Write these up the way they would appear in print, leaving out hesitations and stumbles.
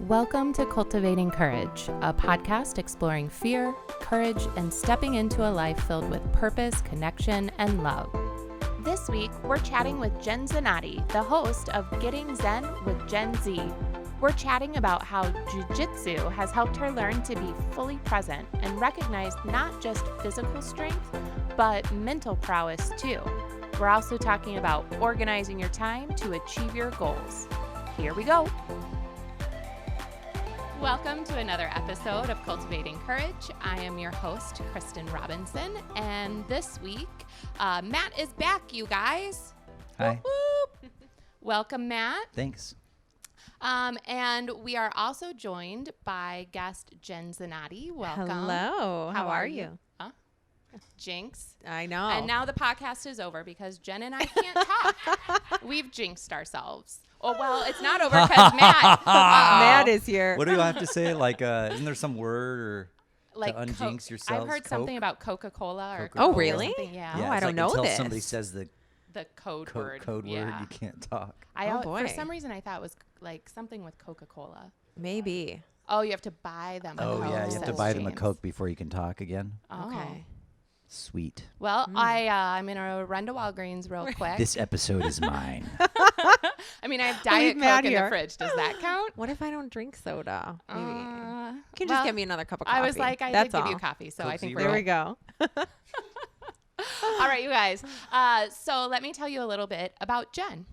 Welcome to Cultivating Courage, a podcast exploring fear, courage, and stepping into a life filled with purpose, connection, and love. This week, we're chatting with Jen Zanotti, the host of Getting Zen with Gen Z. We're chatting about how Jujitsu has helped her learn to be fully present and recognize not just physical strength, but mental prowess too. We're also talking about organizing your time to achieve your goals. Here we go. Welcome to another episode of Cultivating Courage. I am your host, Kristen Robinson, and this week, Matt is back, you guys. Hi. Whoop, whoop. Welcome, Matt. Thanks. And we are also joined by guest Jen Zanotti. Welcome. Hello. How are you? Jinx. I know. And now the podcast is over because Jen and I can't talk. We've jinxed ourselves. Oh, well, it's not over because Matt is here. What do you have to say? Like, isn't there some word or like to unjinx yourselves? I've heard something about Coca-Cola or Oh, really? Yeah. Oh, I don't know until this. somebody says the code word. Code yeah. word, you can't talk. For some reason, I thought it was like something with Coca-Cola. Maybe. Oh, you have to buy them a Coke. Oh, yeah, you have to says buy them a James. Coke before you can talk again. Oh. Okay. Sweet. Well, I'm going to run to Walgreens real quick. This episode is mine. I mean, I have Diet Coke in the fridge. Does that count? What if I don't drink soda? Maybe. You can well, just get me another cup of coffee. I was like, I That's did give all. you coffee, so Coke I think Zero. we're There we go. All right, you guys. So let me tell you a little bit about Jen.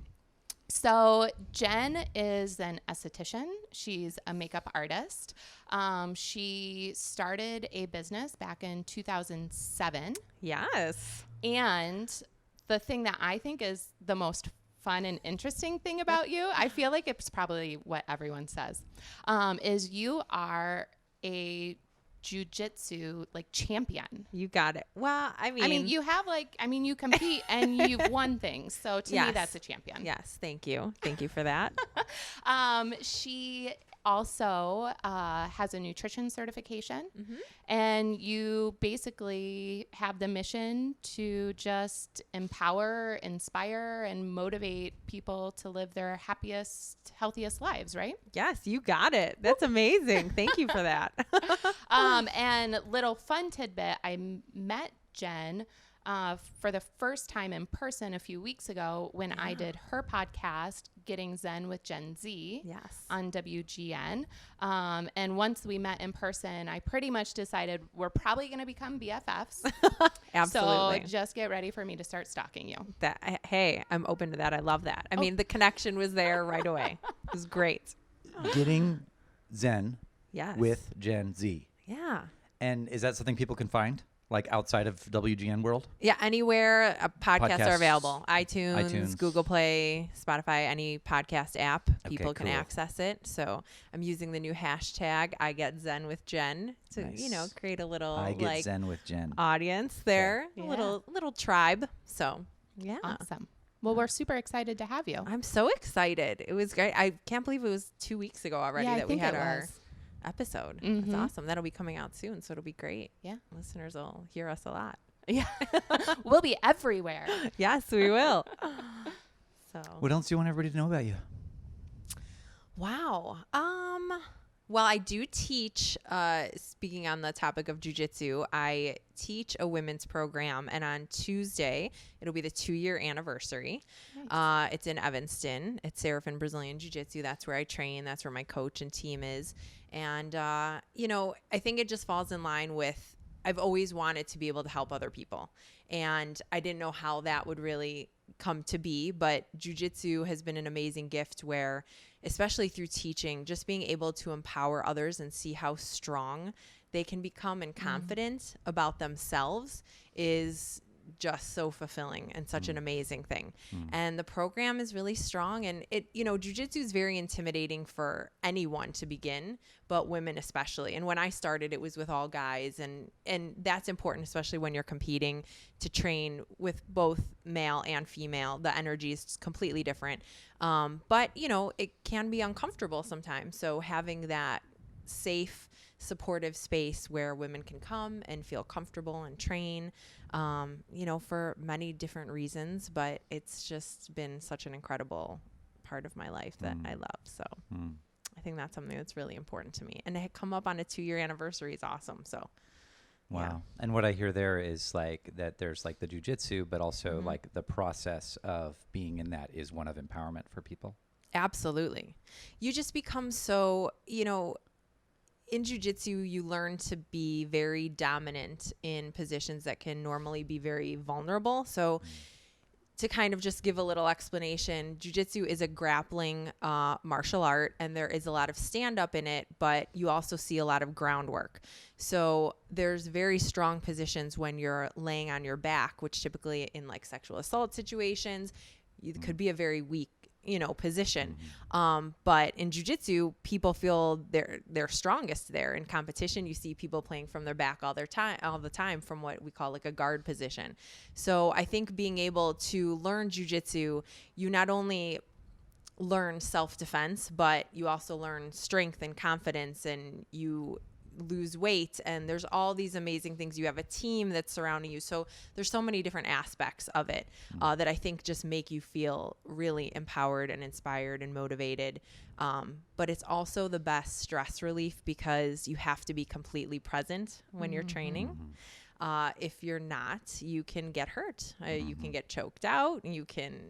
So Jen is an esthetician. She's a makeup artist. She started a business back in 2007. Yes. And the thing that I think is the most fun and interesting thing about you, I feel like it's probably what everyone says, is you are a jiu-jitsu champion. You got it. Well, I mean, you have you compete and you've won things. So to me, that's a champion. Yes. Thank you. Thank you for that. She also has a nutrition certification, and you basically have the mission to just empower, inspire, and motivate people to live their happiest, healthiest lives, right? Yes, you got it. That's amazing. Thank you for that. And little fun tidbit, I met Jen for the first time in person a few weeks ago when I did her podcast, Getting Zen with Gen Z, on WGN. And once we met in person, I pretty much decided we're probably going to become BFFs. Absolutely. So just get ready for me to start stalking you. Hey, I'm open to that. I love that. I mean, the connection was there right away. It was great. Getting Zen Yes. with Gen Z. Yeah. And is that something people can find, like outside of WGN world? Yeah, anywhere podcasts are Podcasts. available. iTunes, Google Play, Spotify, any podcast app, people can cool. access it. So I'm using the new hashtag, I Get Zen with Jen, to, Nice. create a little I get Zen with Jen. audience there, Yeah. a little tribe. So, yeah. Awesome. Well, we're super excited to have you. I'm so excited. It was great. I can't believe it was 2 weeks ago already Yeah, I that we think had it our was. episode. Mhm. That's awesome. That'll be coming out soon, so it'll be great. Yeah. Listeners will hear us a lot. Yeah. We'll be everywhere. Yes, we will. So What else do you want everybody to know about you? wow. Well, I do teach, speaking on the topic of jujitsu, I teach a women's program, and on Tuesday, it'll be the 2-year anniversary. Nice. It's in Evanston. It's Seraphin Brazilian Jiu-Jitsu. That's where I train. That's where my coach and team is. And, I think it just falls in line with, I've always wanted to be able to help other people. And I didn't know how that would really come to be, but jiu-jitsu has been an amazing gift where, especially through teaching, just being able to empower others and see how strong they can become and confident about themselves is just so fulfilling and such an amazing thing. And the program is really strong, and jiu-jitsu is very intimidating for anyone to begin, but women especially. And when I started, it was with all guys, and that's important, especially when you're competing, to train with both male and female. The energy is completely different. But it can be uncomfortable sometimes. So having that safe, supportive space where women can come and feel comfortable and train, for many different reasons, but it's just been such an incredible part of my life that I love. So I think that's something that's really important to me. And to come up on a 2-year anniversary is awesome. So, Wow. yeah. And what I hear there is like that there's like the jujitsu, but also like the process of being in that is one of empowerment for people. Absolutely. You just become so, in jujitsu, you learn to be very dominant in positions that can normally be very vulnerable. So to kind of just give a little explanation, jujitsu is a grappling martial art, and there is a lot of stand-up in it, but you also see a lot of groundwork. So there's very strong positions when you're laying on your back, which typically in like sexual assault situations, you could be a very weak position. But in jujitsu, people feel they're strongest there. In competition, you see people playing from their back all the time from what we call like a guard position. So I think being able to learn jujitsu, you not only learn self-defense, but you also learn strength and confidence, and you lose weight, and there's all these amazing things. You have a team that's surrounding you. So there's so many different aspects of it that I think just make you feel really empowered and inspired and motivated. But it's also the best stress relief because you have to be completely present when you're training. If you're not, you can get hurt. You can get choked out. You can,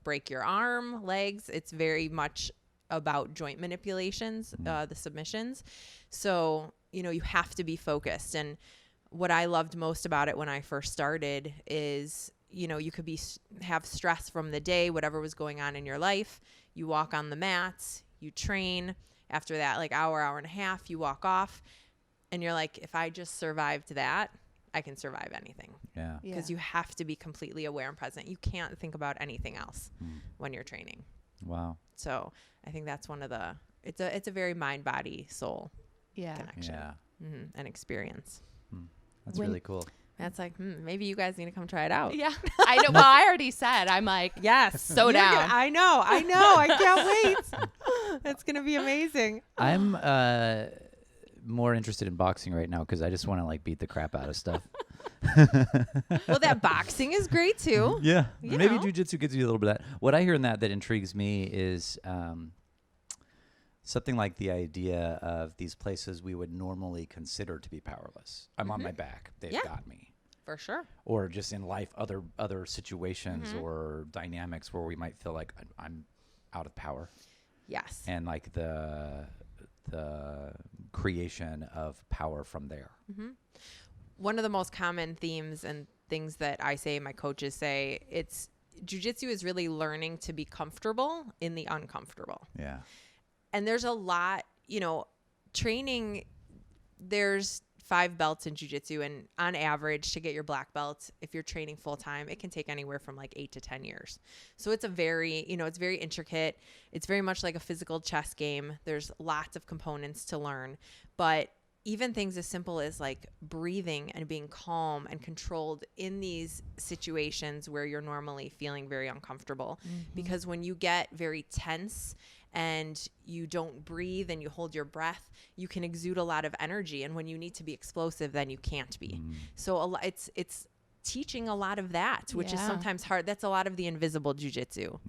break your arm, legs. It's very much about joint manipulations, the submissions. So, you have to be focused. And what I loved most about it when I first started is, you could have stress from the day, whatever was going on in your life. You walk on the mats, you train. After that, like hour and a half, you walk off, and you're like, if I just survived that, I can survive anything. Yeah. Because you have to be completely aware and present. You can't think about anything else when you're training. Wow. So I think that's one of it's a very mind, body, soul connection and experience. That's really cool. That's like, maybe you guys need to come try it out. Yeah. I know. Well, I already said, I'm like, yes. So down. I know. I can't wait. It's going to be amazing. I'm more interested in boxing right now because I just want to like beat the crap out of stuff. Well, that boxing is great too. Yeah. You Maybe know. jujitsu gives you a little bit of that. What I hear in that intrigues me is something like the idea of these places we would normally consider to be powerless. I'm on my back. They've got me. For sure. Or just in life, other situations or dynamics where we might feel like I'm out of power. Yes. And like the creation of power from there. One of the most common themes and things that I say, my coaches say, it's jujitsu is really learning to be comfortable in the uncomfortable. Yeah. And there's a lot, training, there's 5 belts in jujitsu, and on average to get your black belt, if you're training full time, it can take anywhere from like 8 to 10 years. So it's a very, it's very intricate. It's very much like a physical chess game. There's lots of components to learn, but even things as simple as like breathing and being calm and controlled in these situations where you're normally feeling very uncomfortable. Because when you get very tense and you don't breathe and you hold your breath, you can exude a lot of energy. And when you need to be explosive, then you can't be. So it's teaching a lot of that, which is sometimes hard. That's a lot of the invisible jujitsu.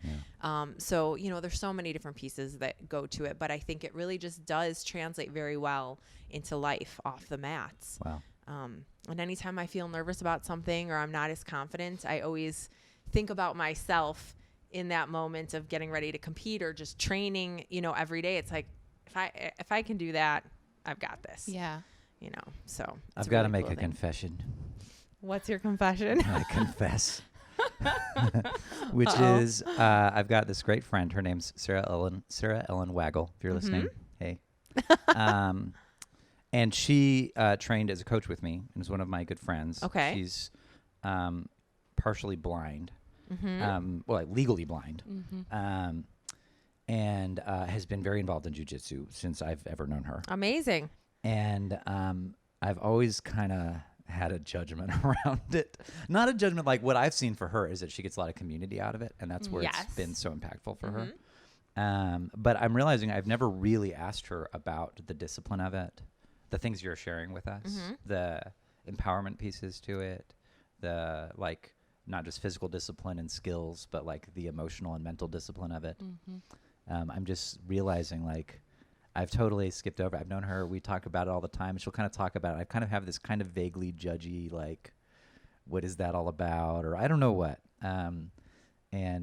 So, there's so many different pieces that go to it, but I think it really just does translate very well into life off the mats. Wow. And anytime I feel nervous about something or I'm not as confident, I always think about myself in that moment of getting ready to compete or just training, every day. It's like, if I can do that, I've got this. Yeah. So I've got to make a confession. What's your confession? I confess. Which is, I've got this great friend. Her name's Sarah Ellen Waggle. If you're listening, hey. And she trained as a coach with me and is one of my good friends. Okay. She's partially blind, legally blind, and has been very involved in jiu-jitsu since I've ever known her. Amazing. And I've always kind of had a judgment around it. Not a judgment, like what I've seen for her is that she gets a lot of community out of it, and that's where it's been so impactful for her. But I'm realizing I've never really asked her about the discipline of it, the things you're sharing with us, the empowerment pieces to it, the like not just physical discipline and skills, but like the emotional and mental discipline of it. I'm just realizing like I've totally skipped over. I've known her. We talk about it all the time. She'll kind of talk about it. I kind of have this kind of vaguely judgy, like, what is that all about? Or I don't know what. And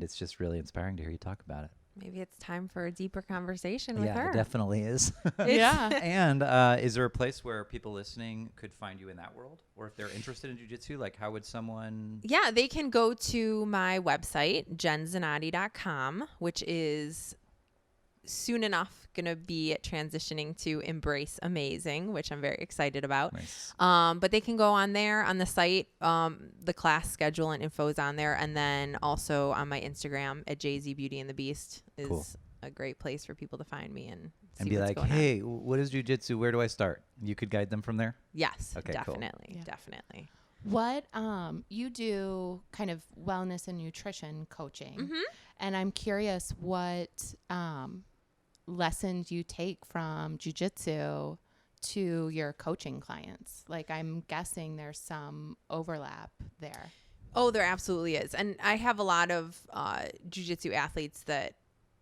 it's just really inspiring to hear you talk about it. Maybe it's time for a deeper conversation with her. Yeah, it definitely is. Yeah. And is there a place where people listening could find you in that world? Or if they're interested in jiu-jitsu, like how would someone... Yeah, they can go to my website, jenzanotti.com, which is soon enough going to be transitioning to Embrace Amazing, which I'm very excited about. Nice. But they can go on there on the site. The class schedule and info is on there. And then also on my Instagram at JZBeauty and the Beast is Cool. a great place for people to find me and And see be what's like, going on. hey, what is jiu-jitsu? Where do I start? You could guide them from there? Yes, Okay, cool. definitely. Yeah. Definitely. What you do kind of wellness and nutrition coaching, and I'm curious what lessons you take from jiu-jitsu to your coaching clients. Like, I'm guessing there's some overlap there. Oh, there absolutely is. And I have a lot of jiu-jitsu athletes that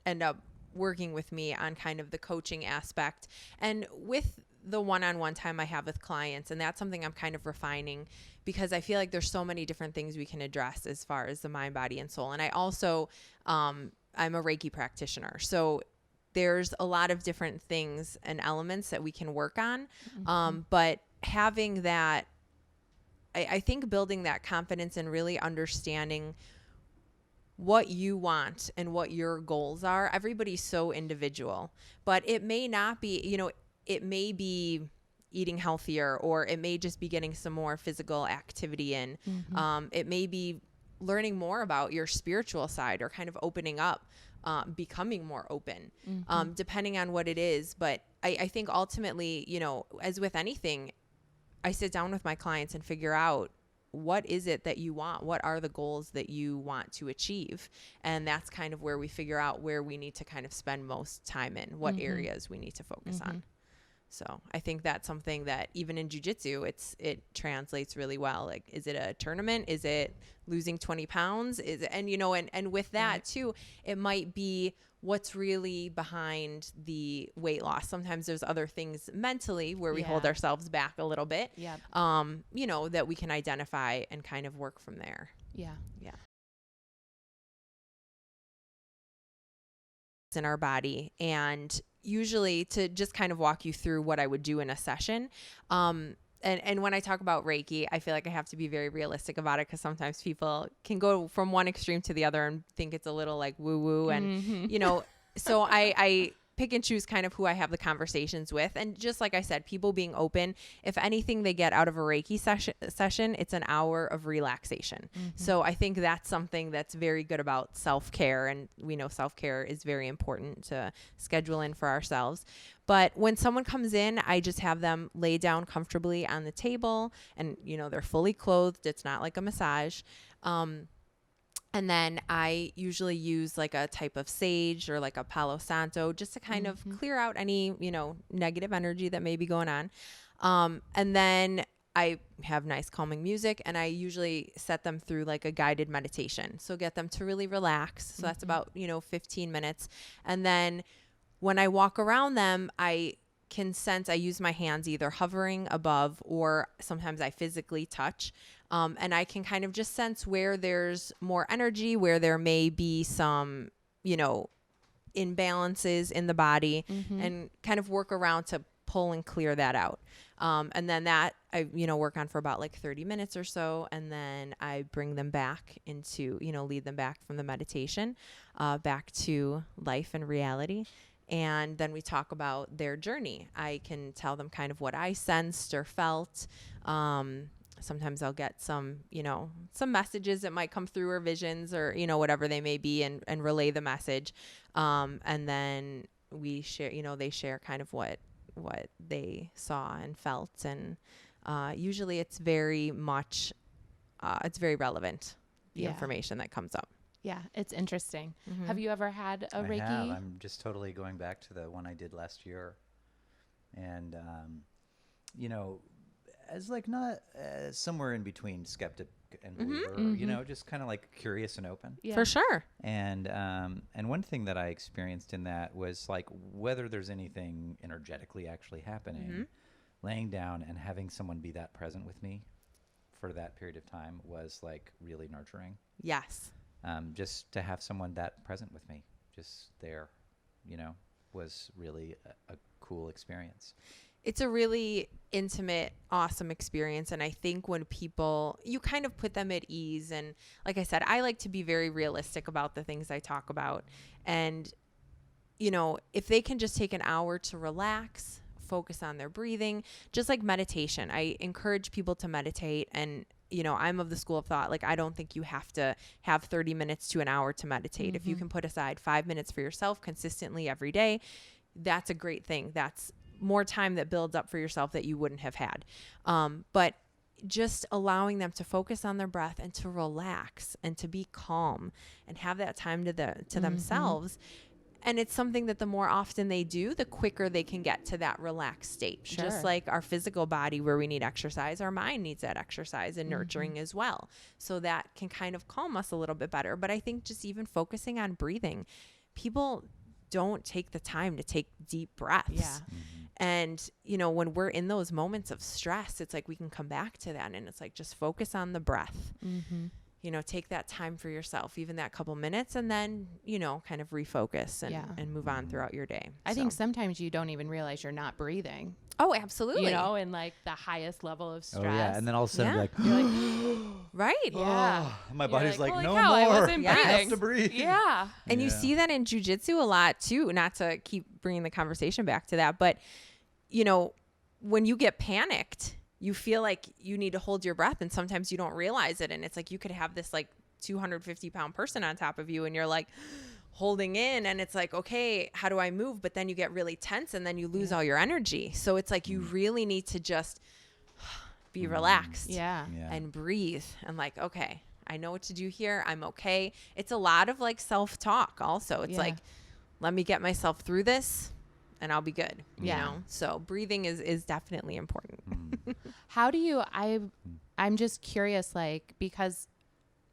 end up working with me on kind of the coaching aspect. And with the one-on-one time I have with clients, and that's something I'm kind of refining because I feel like there's so many different things we can address as far as the mind, body, and soul. And I also, I'm a Reiki practitioner. So there's a lot of different things and elements that we can work on. But having that, I think building that confidence and really understanding what you want and what your goals are. Everybody's so individual, but it may not be, it may be eating healthier, or it may just be getting some more physical activity in. It may be learning more about your spiritual side or kind of opening up. Becoming more open, depending on what it is. But I think ultimately, as with anything, I sit down with my clients and figure out what is it that you want? What are the goals that you want to achieve? And that's kind of where we figure out where we need to kind of spend most time in, what areas we need to focus on. So I think that's something that even in jiu-jitsu, it translates really well. Like, is it a tournament? Is it losing 20 pounds? Is it, and with that too, it might be what's really behind the weight loss. Sometimes there's other things mentally where we hold ourselves back a little bit, that we can identify and kind of work from there. Yeah. In our body, and usually to just kind of walk you through what I would do in a session. And when I talk about Reiki, I feel like I have to be very realistic about it because sometimes people can go from one extreme to the other and think it's a little like woo woo. And, so I pick and choose kind of who I have the conversations with. And just like I said, people being open, if anything they get out of a Reiki session, it's an hour of relaxation. So I think that's something that's very good about self-care. And we know self-care is very important to schedule in for ourselves. But when someone comes in, I just have them lay down comfortably on the table and, they're fully clothed. It's not like a massage. And then I usually use like a type of sage or like a Palo Santo just to kind of clear out any, negative energy that may be going on. And then I have nice calming music, and I usually set them through like a guided meditation. So get them to really relax. So that's about, 15 minutes. And then when I walk around them, I can sense, I use my hands either hovering above or sometimes I physically touch. And I can kind of just sense where there's more energy, where there may be some, imbalances in the body, and kind of work around to pull and clear that out. And then that I, work on for about like 30 minutes or so. And then I bring them back into, lead them back from the meditation, back to life and reality. And then we talk about their journey. I can tell them kind of what I sensed or felt. Sometimes I'll get some messages that might come through, or visions, or, whatever they may be, and relay the message. And then we share, they share kind of what they saw and felt. And usually it's very much, it's very relevant, the information that comes up. Yeah, it's interesting. Have you ever had a Reiki? I have. I'm just totally going back to the one I did last year. And, as like not somewhere in between skeptic and believer, you know, just kind of like curious and open. Yeah. For sure. And one thing that I experienced in that was like whether there's anything energetically actually happening, laying down and having someone be that present with me for that period of time was like really nurturing. Yes. Just to have someone that present with me, just there, you know, was really a cool experience. It's a really intimate, awesome experience. And I think when people, you kind of put them at ease. And like I said, I like to be very realistic about the things I talk about. And, you know, if they can just take an hour to relax, focus on their breathing, just like meditation. I encourage people to meditate. And, you know, I'm of the school of thought, like, I don't think you have to have 30 minutes to an hour to meditate. If you can put aside 5 minutes for yourself consistently every day, that's a great thing. That's more time that builds up for yourself that you wouldn't have had. But just allowing them to focus on their breath and to relax and to be calm and have that time to themselves. And it's something that the more often they do, the quicker they can get to that relaxed state. Sure. Just like our physical body where we need exercise, our mind needs that exercise and nurturing as well. So that can kind of calm us a little bit better. But I think just even focusing on breathing, people don't take the time to take deep breaths. Yeah. And, you know, when we're in those moments of stress, it's like we can come back to that and it's like just focus on the breath. You know, take that time for yourself, even that couple minutes, and then, you know, kind of refocus and move on throughout your day. I think sometimes you don't even realize you're not breathing. Oh, absolutely. You know, in like the highest level of stress. Oh, yeah. And then all of a sudden you're like right. Yeah. My body's like, no cow, more. I wasn't I have to breathe. Yeah. And you see that in jujitsu a lot too, not to keep bringing the conversation back to that, but, you know, when you get panicked, you feel like you need to hold your breath and sometimes you don't realize it. And it's like you could have this like 250-pound person on top of you and you're like holding in and it's like, okay, how do I move? But then you get really tense and then you lose all your energy. So it's like you really need to just be relaxed and breathe and like, okay, I know what to do here. I'm okay. It's a lot of like self-talk also. It's like, let me get myself through this and I'll be good. You know? So breathing is definitely important. How do you, I'm just curious, like, because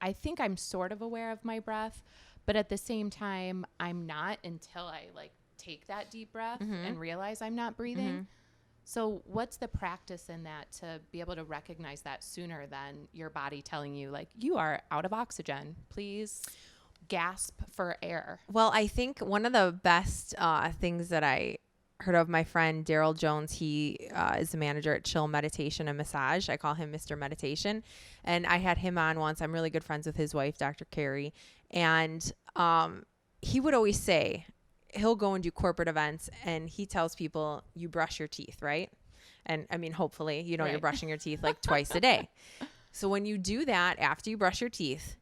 I think I'm sort of aware of my breath, but at the same time, I'm not until I like take that deep breath and realize I'm not breathing. So what's the practice in that to be able to recognize that sooner than your body telling you like, you are out of oxygen, please gasp for air? Well, I think one of the best things that I heard of, my friend Daryl Jones, he is the manager at Chill Meditation and Massage. I call him Mr. Meditation. And I had him on once. I'm really good friends with his wife, Dr. Carrie. And he would always say, he'll go and do corporate events and he tells people, you brush your teeth, right? And I mean, hopefully, you know, you're brushing your teeth like twice a day. So when you do that, after you brush your teeth,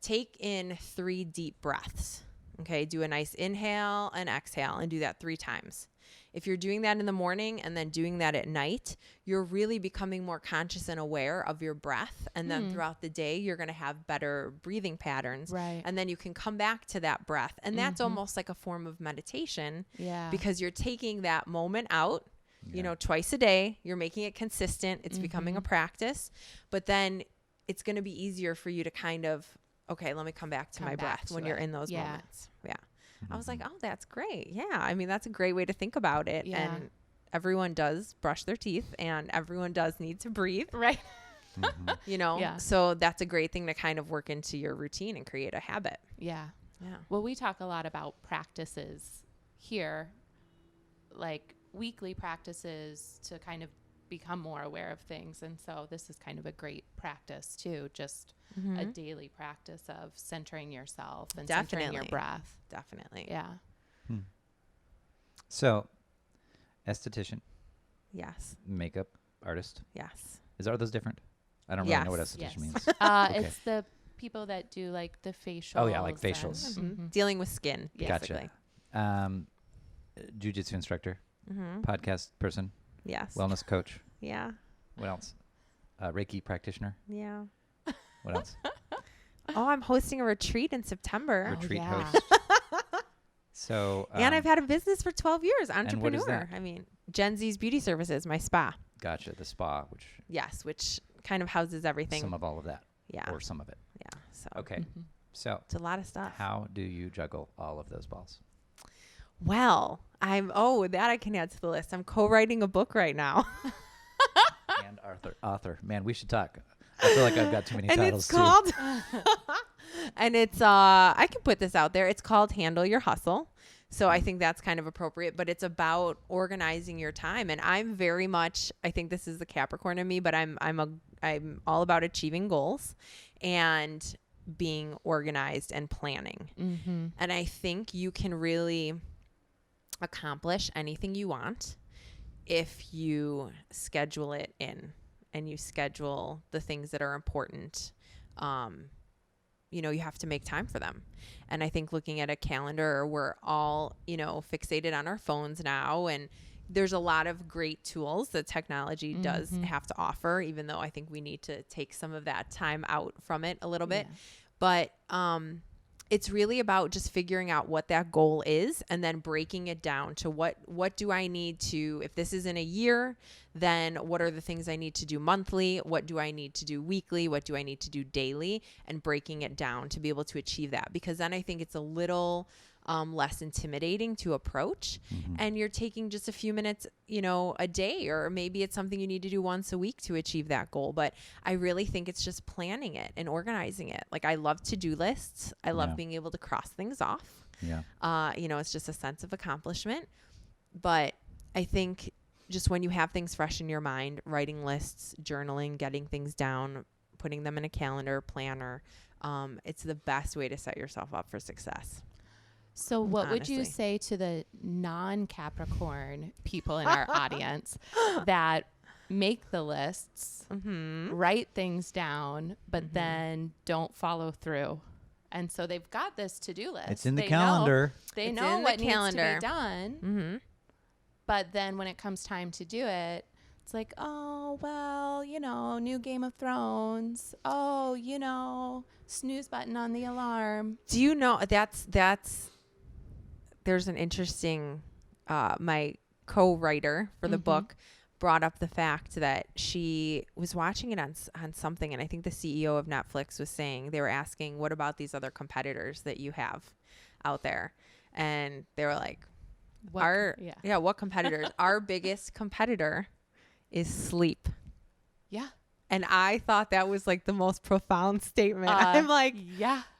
take in 3 deep breaths. Okay. Do a nice inhale and exhale and do that 3 times. If you're doing that in the morning and then doing that at night, you're really becoming more conscious and aware of your breath. And then throughout the day, you're going to have better breathing patterns. Right. And then you can come back to that breath. And that's almost like a form of meditation. Yeah. Because you're taking that moment out, you know, twice a day. You're making it consistent. It's becoming a practice. But then it's going to be easier for you to kind of, okay, let me come back to my breath when you're in those moments. Yeah. I was like, oh, that's great. Yeah. I mean, that's a great way to think about it. Yeah. And everyone does brush their teeth and everyone does need to breathe. Right. You know, so that's a great thing to kind of work into your routine and create a habit. Yeah. Yeah. Well, we talk a lot about practices here, like weekly practices to kind of become more aware of things. And so this is kind of a great practice too, just a daily practice of centering yourself and centering your breath. Definitely. Yeah. So, esthetician. Yes. Makeup artist. Yes. Are those different? I don't really know what esthetician means. Okay. It's the people that do like the facials. Oh yeah, like facials. Dealing with skin. Basically. Gotcha. Jiu-jitsu instructor. Podcast person. Yes. Wellness coach. Yeah. What else? Reiki practitioner. Yeah. What else? Oh, I'm hosting a retreat in September. Host. So. And I've had a business for 12 years. Entrepreneur. And what is that? I mean, Jen Z's Beauty Services, my spa. Gotcha. The spa, which kind of houses everything. Some of all of that. Yeah. Or some of it. Yeah. So. Okay. So it's a lot of stuff. How do you juggle all of those balls? Well, that I can add to the list. I'm co-writing a book right now. And author. Man, we should talk. I feel like I've got too many titles too. And it's I can put this out there. It's called Handle Your Hustle. So I think that's kind of appropriate, but it's about organizing your time. And I'm very much, I think this is the Capricorn in me, but I'm all about achieving goals and being organized and planning. And I think you can really accomplish anything you want if you schedule it in and you schedule the things that are important. You have to make time for them. And I think looking at a calendar, we're all, fixated on our phones now. And there's a lot of great tools that technology does have to offer, even though I think we need to take some of that time out from it a little bit. But it's really about just figuring out what that goal is and then breaking it down to what do I need to, if this is in a year, then what are the things I need to do monthly? What do I need to do weekly? What do I need to do daily? And breaking it down to be able to achieve that, because then I think it's a little less intimidating to approach, and you're taking just a few minutes, a day, or maybe it's something you need to do once a week to achieve that goal. But I really think it's just planning it and organizing it. Like, I love to-do lists. I love being able to cross things off. It's just a sense of accomplishment. But I think just when you have things fresh in your mind, writing lists, journaling, getting things down, putting them in a calendar, planner, it's the best way to set yourself up for success. So what would you say to the non-Capricorn people in our audience that make the lists, write things down, but then don't follow through? And so they've got this to-do list. It's in the calendar. They know what needs to be done. But then when it comes time to do it, it's like, oh, well, new Game of Thrones. Oh, snooze button on the alarm. Do you know there's an interesting, my co-writer for the book brought up the fact that she was watching it on something. And I think the CEO of Netflix was saying, they were asking, what about these other competitors that you have out there? And they were like, what competitors? Our biggest competitor is sleep. Yeah. And I thought that was like the most profound statement. I'm like,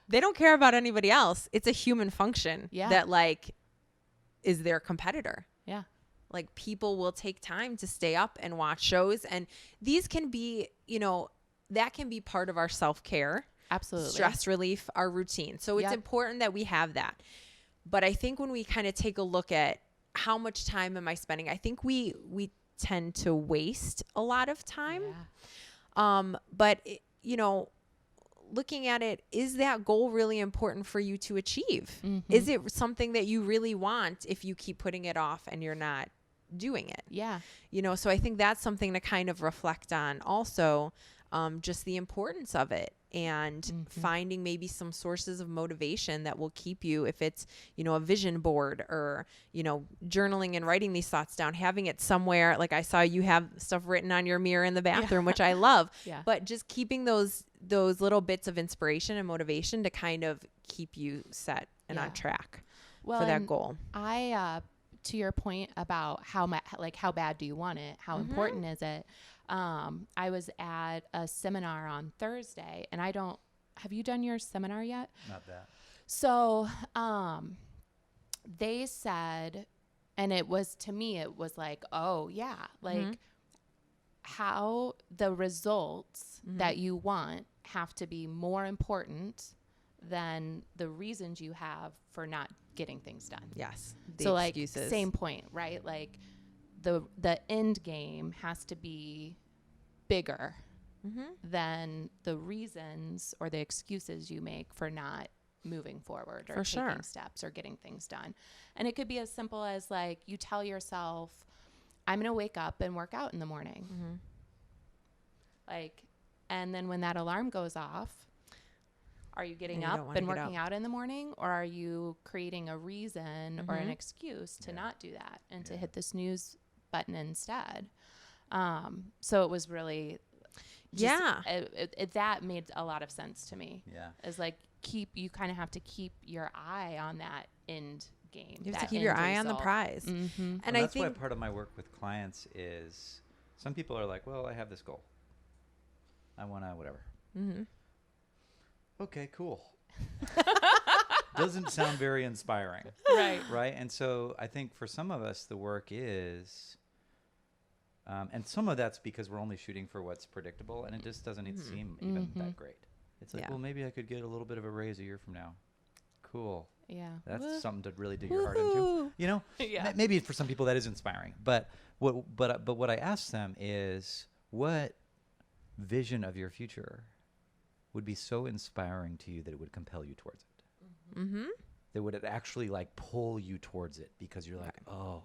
they don't care about anybody else. It's a human function that is their competitor. Yeah. Like, people will take time to stay up and watch shows. And these can be, that can be part of our self-care. Absolutely. Stress relief, our routine. So it's important that we have that. But I think when we kind of take a look at how much time am I spending, I think we tend to waste a lot of time. But looking at it, is that goal really important for you to achieve? Is it something that you really want if you keep putting it off and you're not doing it? So I think that's something to kind of reflect on also, just the importance of it, and finding maybe some sources of motivation that will keep you, if it's, a vision board, or, journaling and writing these thoughts down, having it somewhere. Like, I saw you have stuff written on your mirror in the bathroom, which I love, but just keeping those little bits of inspiration and motivation to kind of keep you set and on track for that goal. To your point about how bad do you want it? How important is it? I was at a seminar on Thursday, and have you done your seminar yet? Not that. So, they said, and it was like, oh yeah, like how the results that you want have to be more important than the reasons you have for not getting things done. Yes. So excuses. Like, same point, right? Like, the end game has to be bigger than the reasons or the excuses you make for not moving forward or taking steps or getting things done. And it could be as simple as, like, you tell yourself, I'm going to wake up and work out in the morning. Like, and then when that alarm goes off, are you getting up and working out in the morning, or are you creating a reason or an excuse to not do that and to hit the snooze button instead? So it was really, That made a lot of sense to me. Yeah. It's like you kind of have to keep your eye on that end game. You have to keep your eye on the prize. Mm-hmm. And that's why part of my work with clients is some people are like, well, I have this goal. I want to whatever. Mm-hmm. Okay, cool. Doesn't sound very inspiring. Right. And so I think for some of us, the work is, and some of that's because we're only shooting for what's predictable, and it just doesn't seem even that great. It's like, well, maybe I could get a little bit of a raise a year from now. Cool. Yeah. That's something to really dig your heart into. You know? Yeah. Maybe for some people that is inspiring. But what I ask them is, what vision of your future would be so inspiring to you that it would compel you towards it? Mm-hmm. That would it actually like pull you towards it because you're like, oh,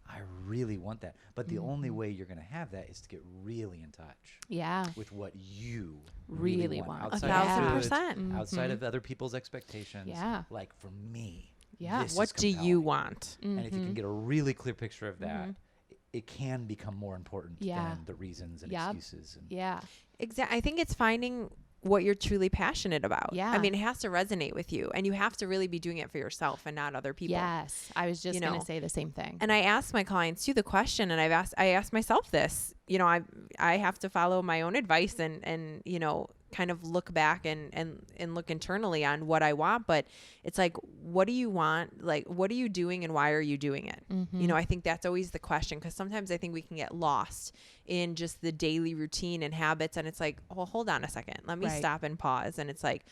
I really want that. But the only way you're going to have that is to get really in touch. Yeah. With what you really want. Outside 1,000%. Outside of other people's expectations. Yeah. Like for me. Yeah. What do you want? And if you can get a really clear picture of that, it can become more important than the reasons and excuses. And Exactly. I think it's finding what you're truly passionate about. Yeah. I mean, it has to resonate with you, and you have to really be doing it for yourself and not other people. Yes. I was just going to say the same thing. And I ask my clients too the question, and I asked myself this, I have to follow my own advice and kind of look back and look internally on what I want. But it's like, what do you want? Like, what are you doing and why are you doing it? Mm-hmm. I think that's always the question, because sometimes I think we can get lost in just the daily routine and habits. And it's like, oh, hold on a second. Let me stop and pause. And it's like,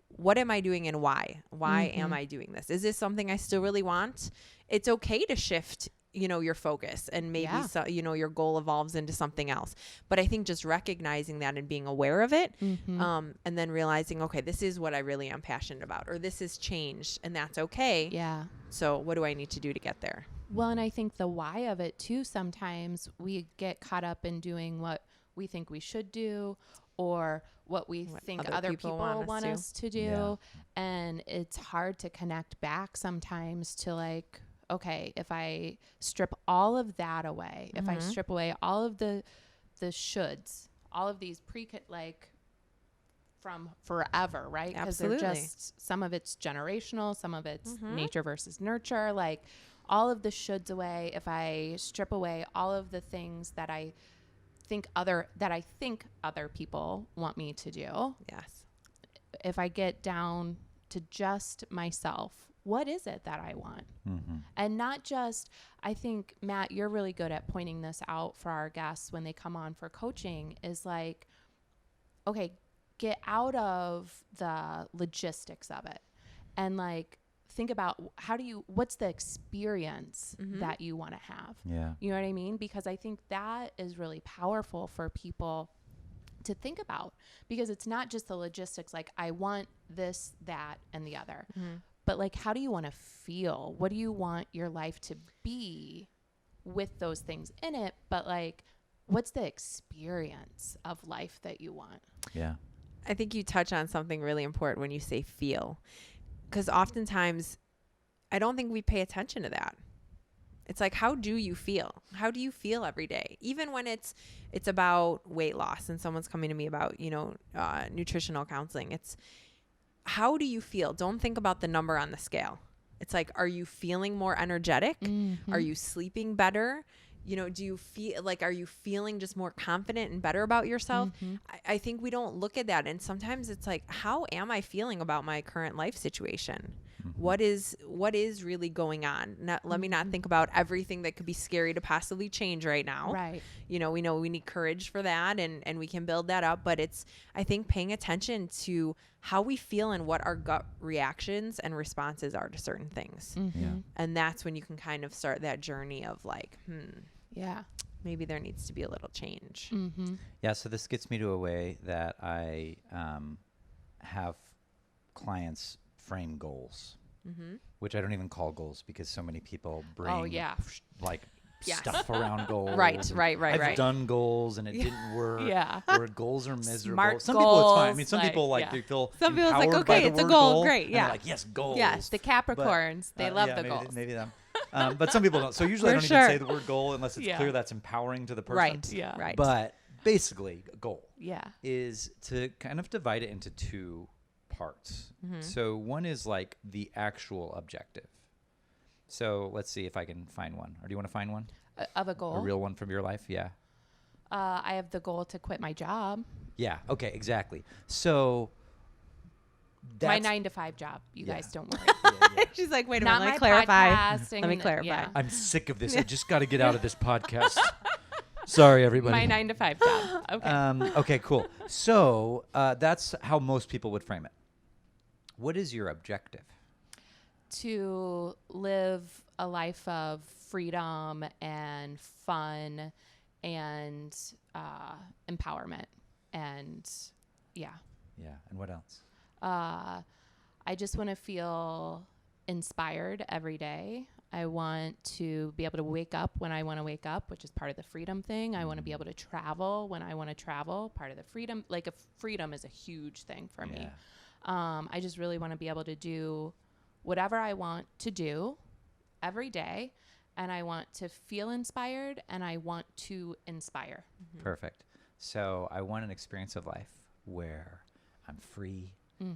what am I doing and why? Why am I doing this? Is this something I still really want? It's okay to shift your focus, and maybe your goal evolves into something else. But I think just recognizing that and being aware of it, and then realizing, okay, this is what I really am passionate about, or this has changed, and that's okay. Yeah. So what do I need to do to get there? Well, and I think the why of it too, sometimes we get caught up in doing what we think we should do, or what we think other people want us to do. Yeah. And it's hard to connect back sometimes to like, okay, if I strip all of that away, if I strip away all of the shoulds, all of these from forever, right? Because they're just, some of it's generational, some of it's nature versus nurture, like all of the shoulds away. If I strip away all of the things that I think other people want me to do. Yes. If I get down to just myself, what is it that I want? And not just, I think, Matt, you're really good at pointing this out for our guests when they come on for coaching, is like, okay, get out of the logistics of it and like think about what's the experience that you want to have? Yeah. You know what I mean? Because I think that is really powerful for people to think about, because it's not just the logistics, like I want this, that, and the other. But like, how do you want to feel? What do you want your life to be with those things in it? But like, what's the experience of life that you want? Yeah. I think you touch on something really important when you say feel, because oftentimes I don't think we pay attention to that. It's like, how do you feel? How do you feel every day? Even when it's about weight loss and someone's coming to me about, nutritional counseling, it's, how do you feel? Don't think about the number on the scale. It's like, are you feeling more energetic? Are you sleeping better? Do you feel like, are you feeling just more confident and better about yourself? I think we don't look at that. And sometimes it's like, how am I feeling about my current life situation? What is really going on? Let me not think about everything that could be scary to possibly change right now. Right. We know we need courage for that, and we can build that up. But it's, I think, paying attention to how we feel and what our gut reactions and responses are to certain things. Yeah. And that's when you can kind of start that journey of like, yeah, maybe there needs to be a little change. Yeah. So this gets me to a way that I have clients frame goals, which I don't even call goals, because so many people bring stuff around goals. Right. I've done goals and it didn't work. Yeah. Or goals are miserable. Smart some people it's fine. I mean, goals, some people they feel some people empowered it's like, okay, by the it's a word goal. Great. Yeah. And they're like, yes, goals. Yes, the Capricorns, they love the maybe, goals. Maybe them. But some people don't. So usually I don't even say the word goal unless it's clear that's empowering to the person. Right. Yeah. Right. But basically a goal. Yeah. Is to kind of divide it into two parts. So one is like the actual objective. So let's see if I can find one. Or do you want to find one? Of a goal? A real one from your life? Yeah. I have the goal to quit my job. Yeah. Okay, exactly. So my 9-to-5 job. You guys don't worry. Yeah. She's like, wait a Not minute, my let me clarify. podcasting Let me and- clarify. yeah. I'm sick of this. I just got to get out of this podcast. Sorry, everybody. My 9-to-5 job. Okay. Okay, cool. So that's how most people would frame it. What is your objective? To live a life of freedom and fun and empowerment. And yeah. Yeah. And what else? I just want to feel inspired every day. I want to be able to wake up when I want to wake up, which is part of the freedom thing. I want to be able to travel when I want to travel, part of the freedom. Like, freedom is a huge thing for me. I just really want to be able to do whatever I want to do every day. And I want to feel inspired, and I want to inspire. Perfect. So I want an experience of life where I'm free.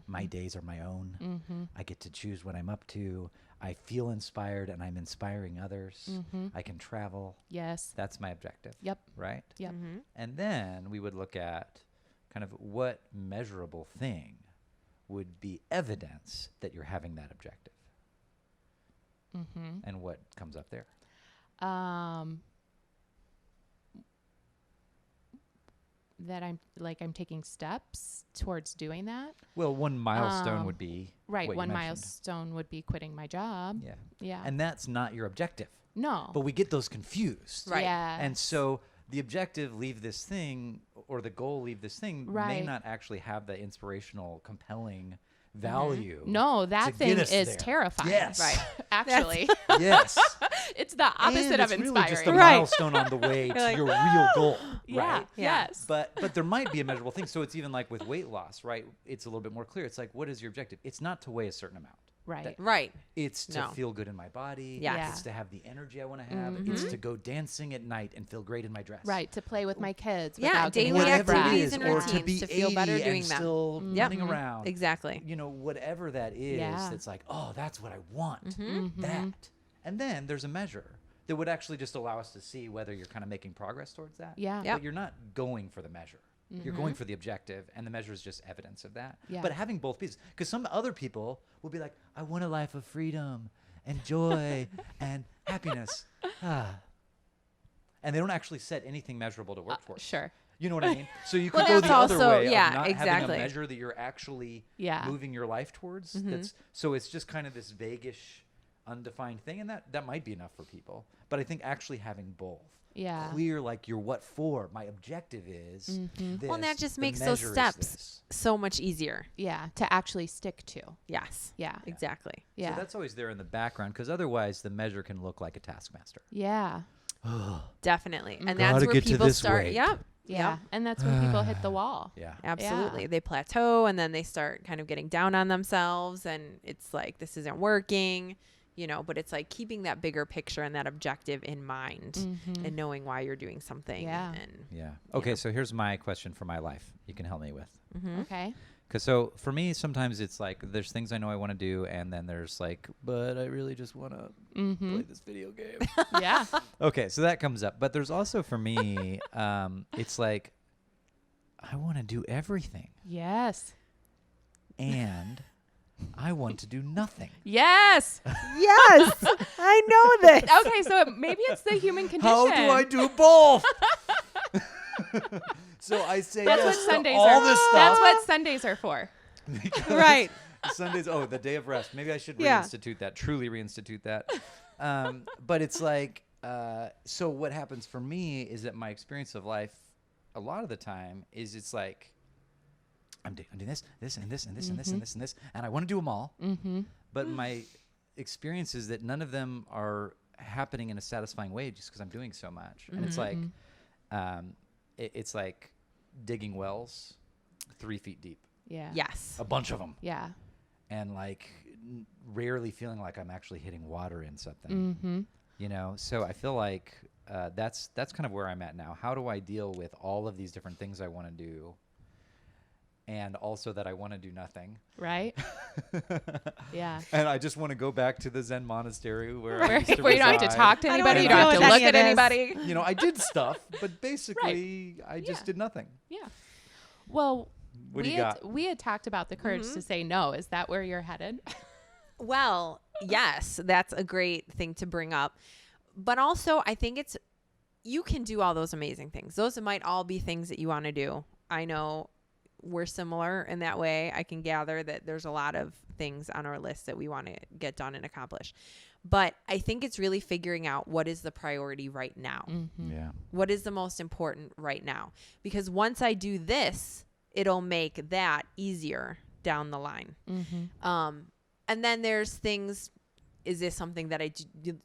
My days are my own. I get to choose what I'm up to. I feel inspired, and I'm inspiring others. I can travel. Yes. That's my objective. Yep. Right? Yep. And then we would look at kind of what measurable thing would be evidence that you're having that objective. And what comes up there? That I'm taking steps towards doing that. Well, one milestone would be Right. what you One mentioned. milestone would be quitting my job. Yeah. Yeah. And that's not your objective. No. But we get those confused. Right. Yeah. And so the objective, leave this thing, or the goal, leave this thing, may Right. not actually have the inspirational, compelling value. No, that to thing get us is there. terrifying. Yes. Right. Actually, Yes. it's the opposite and of it's inspiring. really just a Right. milestone on the way to like, your real goal, Yeah. right? Yeah. Yes. But there might be a measurable thing. So it's even like with weight loss, right? It's a little bit more clear. It's like, what is your objective? It's not to weigh a certain amount. Right. Right. It's to No. feel good in my body. Yes. It's to have the energy I want to have. It's to go dancing at night and feel great in my dress. Right. To play with my kids. Yeah, without getting daily out of Whatever it breath. activities is, and or to routines be to feel better 80 doing and them. still running around. Exactly. You know, whatever that is, Yeah. that's like, oh, that's what I want. That. And then there's a measure that would actually just allow us to see whether you're kind of making progress towards that. Yeah. Yep. But you're not going for the measure. You're going for the objective, and the measure is just evidence of that. Yeah. But having both pieces, because some other people will be like, I want a life of freedom and joy and happiness. And they don't actually set anything measurable to work for. Sure. You know what I mean? So you could Well, go that's the other also- way yeah, of not having exactly. a measure that you're actually Yeah. moving your life towards. So it's just kind of this vaguish, undefined thing, and that might be enough for people. But I think actually having both. Yeah. Clear, like, you're what for. My objective is this. Well, and that just the makes those measure is steps this. so much easier. Yeah. To actually stick to. Yes. Yeah. Exactly. Yeah. So that's always there in the background, because otherwise the measure can look like a taskmaster. Yeah. Definitely. And Gotta that's where get to people this start. weight. Yep. Yeah. Yep. And that's when people hit the wall. Yeah. Absolutely. Yeah. They plateau, and then they start kind of getting down on themselves, and it's like, this isn't working, you know, but it's like keeping that bigger picture and that objective in mind and knowing why you're doing something. Yeah. And Yeah. Okay, so here's my question for my life you can help me with. Okay. Because so for me, sometimes it's like there's things I know I want to do, and then there's like, but I really just want to play this video game. Yeah. Okay, so that comes up. But there's also for me, it's like I want to do everything, Yes. and I want to do nothing. Yes. yes, I know this. Okay. So maybe it's the human condition. How do I do both? So I say That's yes what to Sundays all are. this stuff. That's what Sundays are for. because Right. Sundays, the day of rest. Maybe I should Yeah. reinstitute that, truly reinstitute that. But it's like, so what happens for me is that my experience of life, a lot of the time, is it's like, I'm doing this, and this, and this, and this, and this, and this, and I want to do them all. But my experience is that none of them are happening in a satisfying way just because I'm doing so much. And it's like, it's like digging wells 3 feet deep, Yeah. Yes. a bunch of them. Yeah. And like rarely feeling like I'm actually hitting water in something, you know? So I feel like that's kind of where I'm at now. How do I deal with all of these different things I want to do, and also that I want to do nothing? Right. Yeah. And I just want to go back to the Zen monastery where I used to you don't have to reside. talk to anybody. You don't have to look at anybody. You know, I did stuff, but basically I just did nothing. Yeah. Well, what do you got? We had talked about the courage to say no. Is that where you're headed? Well, yes, that's a great thing to bring up. But also, I think you can do all those amazing things. Those might all be things that you want to do. I know we're similar in that way. I can gather that there's a lot of things on our list that we want to get done and accomplish. But I think it's really figuring out what is the priority right now. Mm-hmm. Yeah. What is the most important right now? Because once I do this, it'll make that easier down the line. Mm-hmm. And then there's things, is this something that I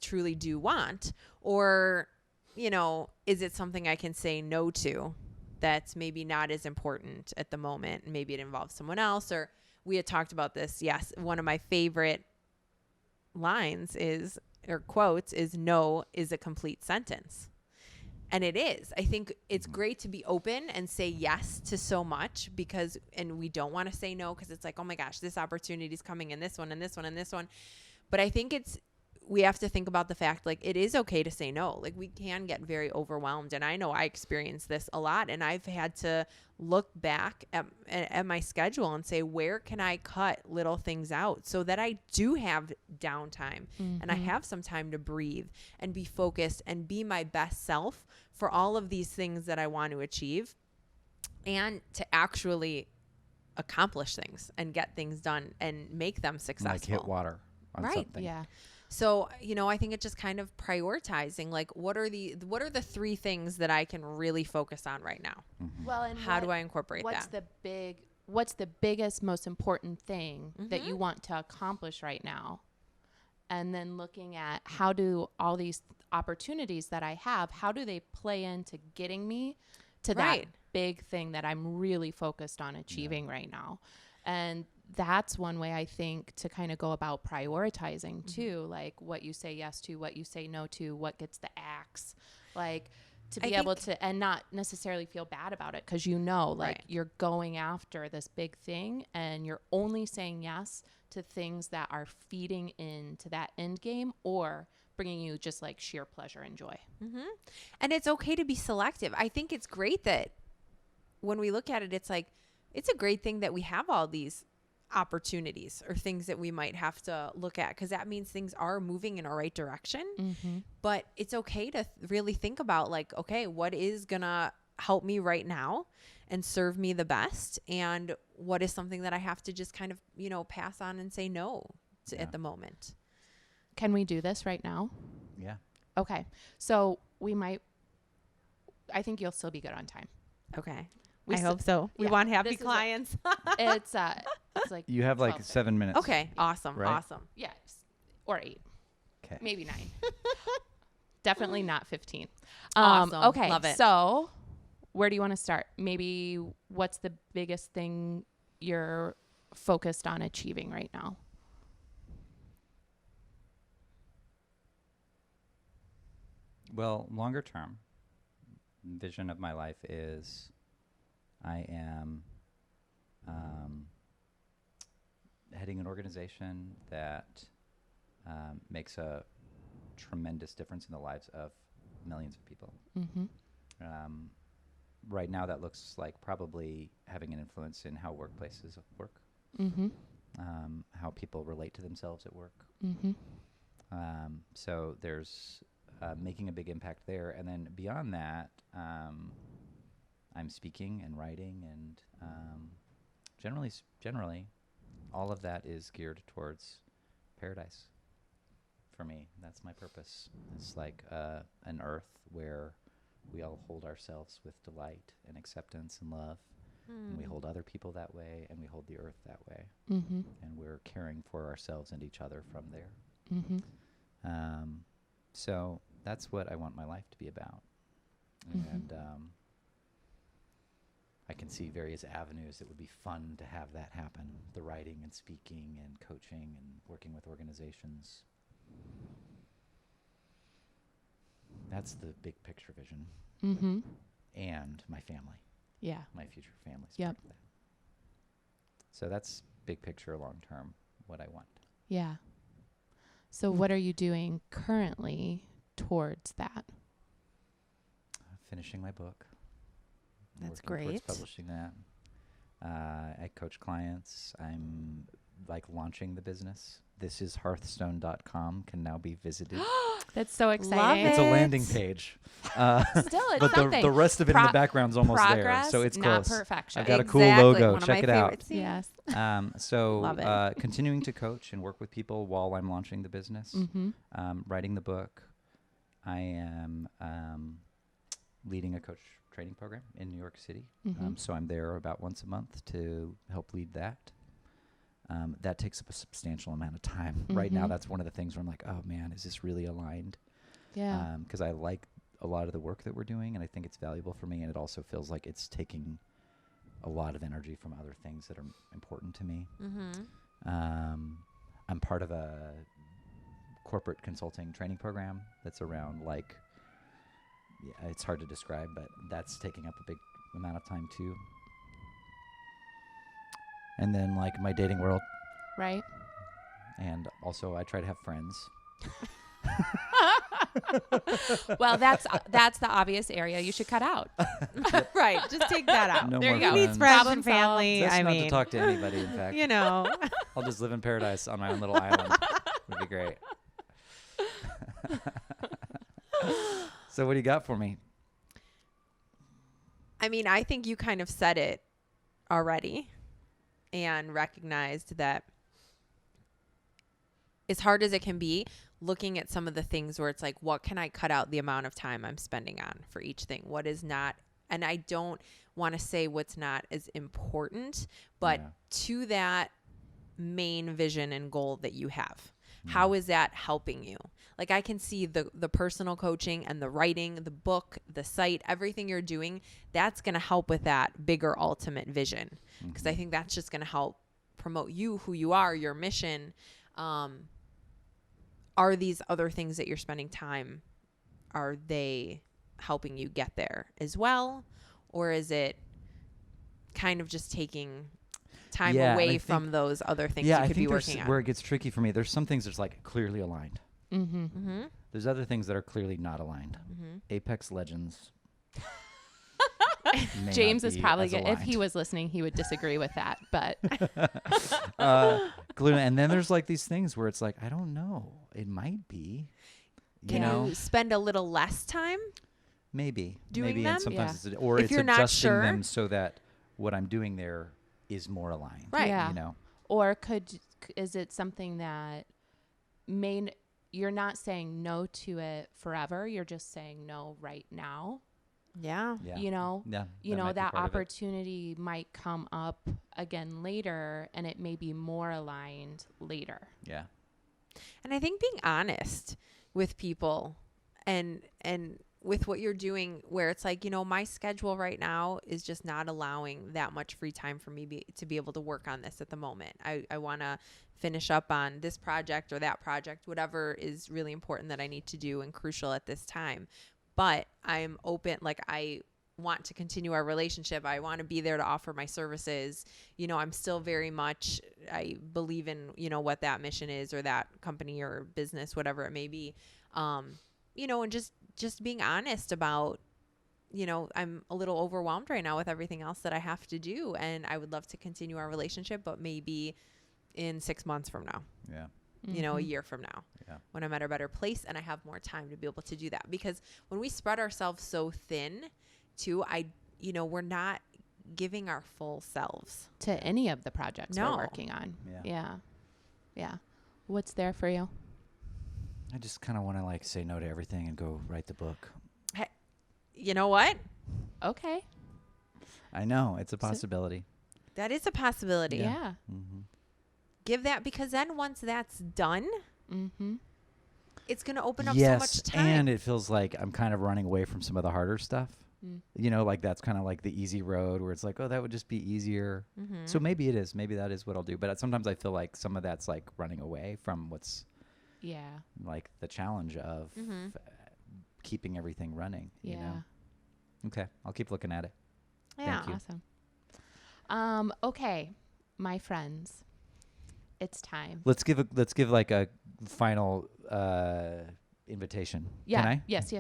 truly do want? Or, you know, is it something I can say no to that's maybe not as important at the moment? Maybe it involves someone else. Or we had talked about this. Yes, one of my favorite lines or quotes is, no is a complete sentence. And it is. I think it's great to be open and say yes to so much and we don't want to say no because it's like, oh my gosh, this opportunity is coming and this one and this one and this one. But I think we have to think about the fact, like, it is okay to say no. Like, we can get very overwhelmed. And I know I experienced this a lot, and I've had to look back at my schedule and say, where can I cut little things out so that I do have downtime and I have some time to breathe and be focused and be my best self for all of these things that I want to achieve and to actually accomplish things and get things done and make them successful. Like hit water on something. Yeah. So, you know, I think it's just kind of prioritizing, like, what are the 3 things that I can really focus on right now? Mm-hmm. Well, and how do I incorporate what's that? What's the biggest, most important thing that you want to accomplish right now? And then looking at how do all these opportunities that I have, how do they play into getting me to that big thing that I'm really focused on achieving right now? And that's one way I think to kind of go about prioritizing too, like what you say yes to, what you say no to, what gets the axe, like to be able to, and not necessarily feel bad about it. Cause you know, like you're going after this big thing and you're only saying yes to things that are feeding into that end game or bringing you just like sheer pleasure and joy. And it's okay to be selective. I think it's great that when we look at it, it's like, it's a great thing that we have all these opportunities or things that we might have to look at because that means things are moving in our right direction. But it's okay to really think about, like, okay, what is gonna help me right now and serve me the best, and what is something that I have to just kind of, you know, pass on and say no to at the moment. Can we do this right now? Yeah. Okay. So I think you'll still be good on time. Okay. I hope so. We want happy clients. It's like you have like 7 minutes. Okay. Awesome. Right? Awesome. Yes. Or 8. Okay. Maybe 9. Definitely not 15. Awesome. Okay. Love it. So where do you want to start? Maybe what's the biggest thing you're focused on achieving right now? Well, longer term vision of my life is I am heading an organization that makes a tremendous difference in the lives of millions of people. Right now, that looks like probably having an influence in how workplaces work, how people relate to themselves at work. So there's making a big impact there. And then beyond that, I'm speaking and writing, and generally, all of that is geared towards paradise. For me, that's my purpose. It's like an earth where we all hold ourselves with delight and acceptance and love, and we hold other people that way, and we hold the earth that way, and we're caring for ourselves and each other from there. So that's what I want my life to be about. And I can see various avenues that would be fun to have that happen. The writing and speaking and coaching and working with organizations. That's the big picture vision. Mm-hmm. And my family. Yeah. My future family's Yep. part of that. So that's big picture, long term, what I want. Yeah. So what are you doing currently towards that? Finishing my book. That's working towards great. Publishing that. I coach clients. I'm like launching the business. Thisishearthstone.com can now be visited. That's so exciting. It's a landing page. Still, it's but something. the rest of it in the background's almost progress, there. So it's not close. perfection. I've got a cool Exactly. logo. One of Check my it out. favorite scenes. Yes. So Love it. continuing to coach and work with people while I'm launching the business, writing the book. I am leading a coach training program in New York City. So I'm there about once a month to help lead that. That takes up a substantial amount of time. Right now, that's one of the things where I'm like, oh man, is this really aligned? Yeah. Because I like a lot of the work that we're doing, and I think it's valuable for me, and it also feels like it's taking a lot of energy from other things that are important to me. I'm part of a corporate consulting training program that's around like, yeah, it's hard to describe, but that's taking up a big amount of time too. And then like my dating world. Right. And also I try to have friends. Well, that's the obvious area you should cut out. Right. Just take that out. No There more you go. friends. Needs friends Problem and family. Best I not mean, to talk to anybody, in fact. you know. I'll just live in paradise on my own little island. Would be great. So what do you got for me? I mean, I think you kind of said it already and recognized that as hard as it can be, looking at some of the things where it's like, what can I cut out the amount of time I'm spending on for each thing? What is not, and I don't want to say what's not as important, but to that main vision and goal that you have. How is that helping you? Like I can see the personal coaching and the writing, the book, the site, everything you're doing, that's going to help with that bigger ultimate vision. Because I think that's just going to help promote you, who you are, your mission. Are these other things that you're spending time, are they helping you get there as well? Or is it kind of just taking time away from those other things you could be working on? Where it gets tricky for me, there's some things that's like clearly aligned. There's other things that are clearly not aligned. Apex Legends. James is probably good. If he was listening, he would disagree with that. But and then there's like these things where it's like, I don't know. It might be. You know, spend a little less time maybe doing maybe them? And sometimes it's, or if it's you're not adjusting sure, them so that what I'm doing there is more aligned. Right. Yeah. You know. Or is it something that you're not saying no to it forever, you're just saying no right now? Yeah. You know, that that opportunity might come up again later and it may be more aligned later. Yeah. And I think being honest with people and with what you're doing, where it's like, my schedule right now is just not allowing that much free time for me to be able to work on this at the moment. I want to finish up on this project or that project, whatever is really important that I need to do and crucial at this time. But I'm open, like I want to continue our relationship. I want to be there to offer my services. I'm still very much, I believe in, what that mission is or that company or business, whatever it may be. And just being honest about, I'm a little overwhelmed right now with everything else that I have to do. And I would love to continue our relationship, but maybe in 6 months from now. Yeah. A year from now, when I'm at a better place and I have more time to be able to do that. Because when we spread ourselves so thin too, we're not giving our full selves to any of the projects we're working on. Yeah. What's there for you? I just kind of want to like say no to everything and go write the book. Hey, you know what? Okay. I know it's a possibility. That is a possibility. Yeah. Give that, because then once that's done, it's going to open up yes, so much time. And it feels like I'm kind of running away from some of the harder stuff. Like that's kind of like the easy road where it's like, oh, that would just be easier. So maybe it is. Maybe that is what I'll do. But sometimes I feel like some of that's like running away from what's like the challenge of keeping everything running. Yeah. You know? Okay, I'll keep looking at it. Yeah. Thank you. Awesome. Okay, my friends, it's time. Let's give like a final invitation. Yeah. Can I? Yes.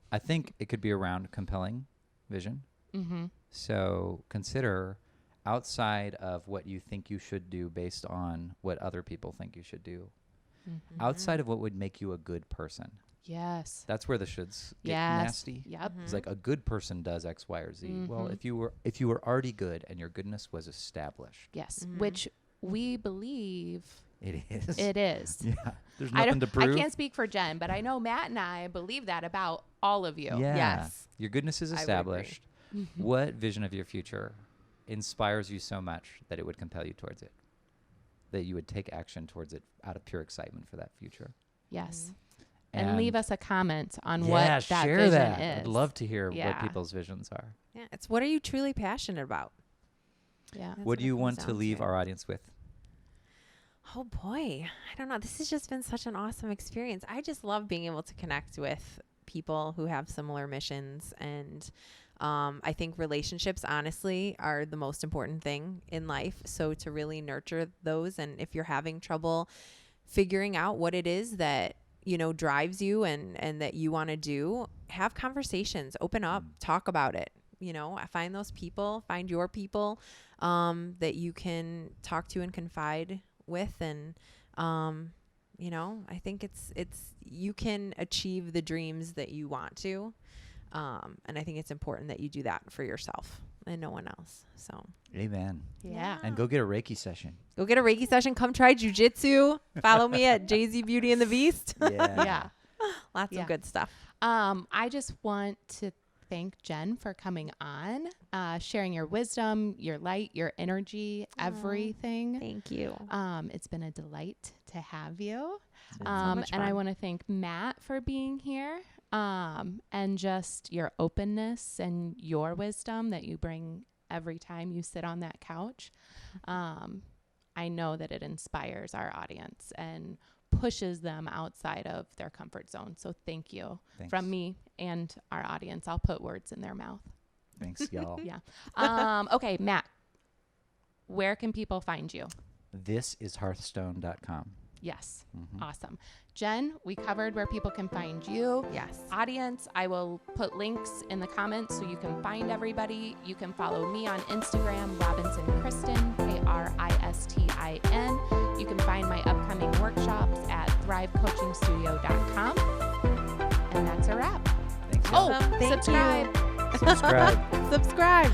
I think it could be around compelling vision. Mm-hmm. So consider outside of what you think you should do based on what other people think you should do. Mm-hmm. Outside of what would make you a good person. Yes. That's where the shoulds get Yes. nasty. Yep. It's like a good person does X, Y, or Z. Well, Mhm. if you were already good and your goodness was established. Yes. Mhm. Which we believe It is. it is. Yeah. There's nothing to prove. I can't speak for Jen, but I know Matt and I believe that about all of you. Yeah. Yes. Your goodness is I would established. Mhm. What vision of your future inspires you so much that it would compel you towards it? That you would take action towards it out of pure excitement for that future. Yes. And leave us a comment on what that share vision that. is. I'd love to hear Yeah. what people's visions are. Yeah. It's what are you truly passionate about? Yeah. That's What do it you comes want to down leave our audience with? Oh boy, I don't know. This has just been such an awesome experience. I just love being able to connect with people who have similar missions. And I think relationships, honestly, are the most important thing in life. So to really nurture those, and if you're having trouble figuring out what it is that, you know, drives you and that you want to do, have conversations, open up, talk about it. You know, find those people, find your people that you can talk to and confide with. And, you know, I think it's you can achieve the dreams that you want to. And I think it's important that you do that for yourself and no one else. So, Amen. Yeah. And go get a Reiki session. go get a Reiki session. Come try jujitsu. Follow me at JZ Beauty and the Beast. Yeah. Lots Yeah. of good stuff. I just want to thank Jen for coming on, sharing your wisdom, your light, your energy, everything. Thank you. It's been a delight to have you. It's been so much And I fun. want to thank Matt for being here, and just your openness and your wisdom that you bring every time you sit on that couch. I know that it inspires our audience and pushes them outside of their comfort zone. So thank you from me and our audience. I'll put words in their mouth. Thanks, y'all. Yeah. Okay, Matt, where can people find you? This is hearthstone.com. Yes. Mhm. Awesome. Jen, we covered where people can find you. Yes. Audience, I will put links in the comments so you can find everybody. You can follow me on Instagram, Robinson Kristen, KRISTIN. You can find my upcoming workshops at thrivecoachingstudio.com. And that's a wrap. Thanks, y'all. Awesome. Thank subscribe. Subscribe. Subscribe.